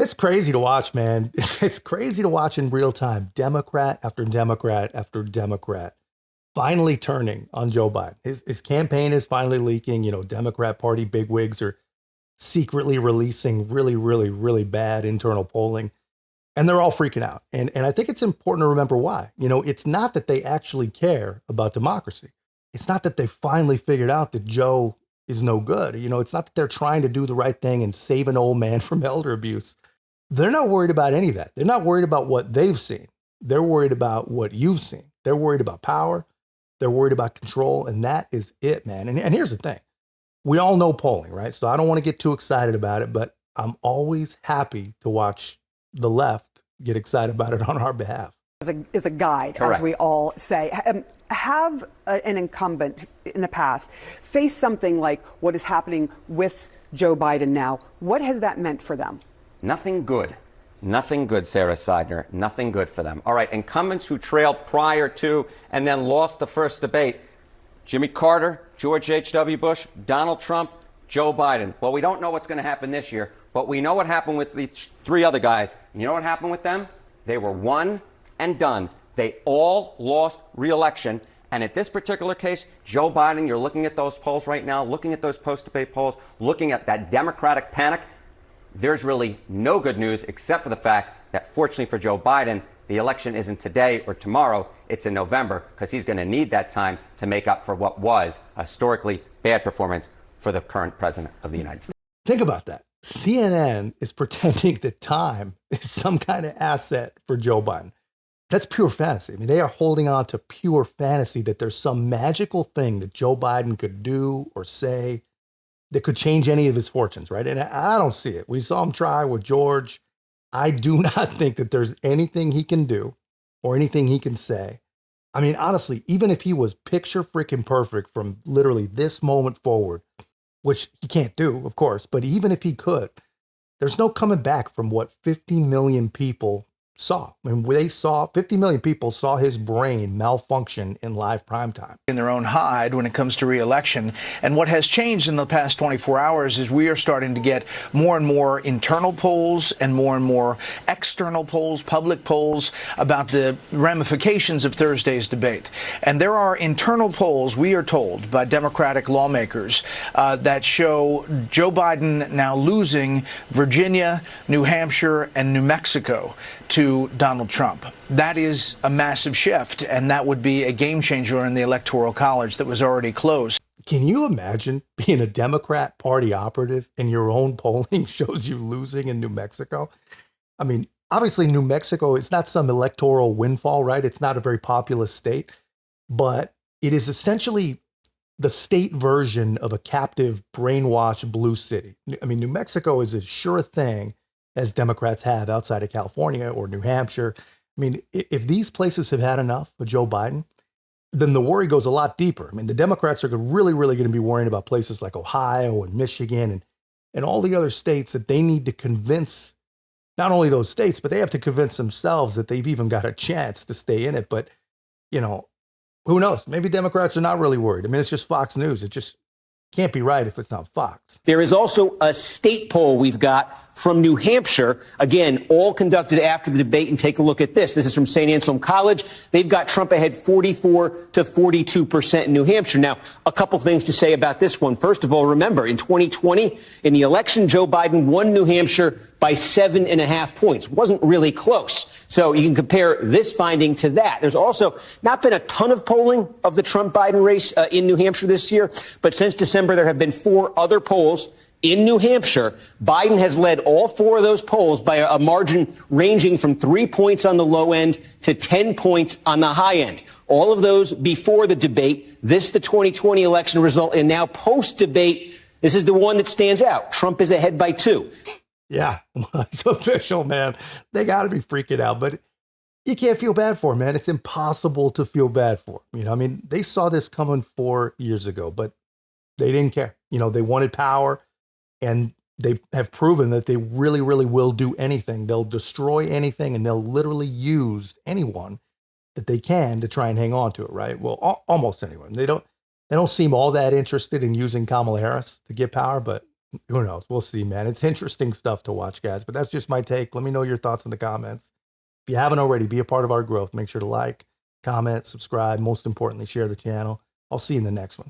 It's crazy to watch, man. It's crazy to watch in real time. Democrat after Democrat after Democrat finally turning on Joe Biden. His campaign is finally leaking. Democrat Party bigwigs are secretly releasing really, really, really bad internal polling. And they're all freaking out. And I think it's important to remember why. It's not that they actually care about democracy. It's not that they finally figured out that Joe is no good. It's not that they're trying to do the right thing and save an old man from elder abuse. They're not worried about any of that. They're not worried about what they've seen. They're worried about what you've seen. They're worried about power. They're worried about control. And that is it, man. And here's the thing. We all know polling, right? So I don't want to get too excited about it, but I'm always happy to watch the left get excited about it on our behalf. Is a guide, Correct. As we all say. Have an incumbent in the past face something like what is happening with Joe Biden now. What has that meant for them? Nothing good. Nothing good, Sarah Seidner. Nothing good for them. All right, incumbents who trailed prior to and then lost the first debate. Jimmy Carter, George H.W. Bush, Donald Trump, Joe Biden. Well, we don't know what's going to happen this year, but we know what happened with the three other guys. And you know what happened with them? They were one and done. They all lost re-election. And at this particular case, Joe Biden, you're looking at those polls right now, looking at those post-debate polls, looking at that Democratic panic. There's really no good news except for the fact that fortunately for Joe Biden, the election isn't today or tomorrow, it's in November, because he's going to need that time to make up for what was a historically bad performance for the current president of the United States. Think about that. CNN is pretending that time is some kind of asset for Joe Biden. That's pure fantasy. I mean, they are holding on to pure fantasy that there's some magical thing that Joe Biden could do or say that could change any of his fortunes, right? And I don't see it. We saw him try with George. I do not think that there's anything he can do or anything he can say. I mean, honestly, even if he was picture freaking perfect from literally this moment forward, which he can't do, of course, but even if he could, there's no coming back from what 50 million people saw. I mean, 50 million people saw his brain malfunction in live primetime. In their own hide when it comes to re-election. And what has changed in the past 24 hours is we are starting to get more and more internal polls and more external polls, public polls about the ramifications of Thursday's debate. And there are internal polls, we are told, by Democratic lawmakers that show Joe Biden now losing Virginia, New Hampshire, and New Mexico to Donald Trump. That is a massive shift, and that would be a game changer in the Electoral College that was already closed. Can you imagine being a Democrat Party operative and your own polling shows you losing in New Mexico? I mean, obviously New Mexico is not some electoral windfall, right? It's not a very populous state, but it is essentially the state version of a captive, brainwashed blue city. I mean, New Mexico is as sure a thing as Democrats have outside of California or New Hampshire. I mean, if these places have had enough of Joe Biden, then the worry goes a lot deeper. I mean, the Democrats are really going to be worrying about places like Ohio and Michigan and all the other states that they need to convince, not only those states, but they have to convince themselves that they've even got a chance to stay in it. But, who knows? Maybe Democrats are not really worried. I mean, it's just Fox News. It just can't be right if it's not Fox. There is also a state poll we've got from New Hampshire, again, all conducted after the debate. And take a look at this. This is from St. Anselm College. They've got Trump ahead 44 to 42% in New Hampshire. Now, a couple things to say about this one. First of all, remember, in 2020, in the election, Joe Biden won New Hampshire by 7.5 points. Wasn't really close. So you can compare this finding to that. There's also not been a ton of polling of the Trump-Biden race in New Hampshire this year. But since December, there have been 4 other polls in New Hampshire. Biden has led all 4 of those polls by a margin ranging from 3 points on the low end to 10 points on the high end. All of those before the debate. This, the 2020 election result. And now post-debate, this is the one that stands out. Trump is ahead by 2. Yeah, it's official, man. They got to be freaking out. But you can't feel bad for him, man. It's impossible to feel bad for him. I mean, they saw this coming 4 years ago, but they didn't care. They wanted power. And they have proven that they really will do anything. They'll destroy anything, and they'll literally use anyone that they can to try and hang on to it, right? Well, almost anyone. They don't seem all that interested in using Kamala Harris to get power, but Who knows? We'll see, man. It's interesting stuff to watch, guys, but that's just my take. Let me know your thoughts in the comments. If you haven't already, be a part of our growth. Make sure to like, comment, subscribe. Most importantly, share the channel. I'll see you in the next one.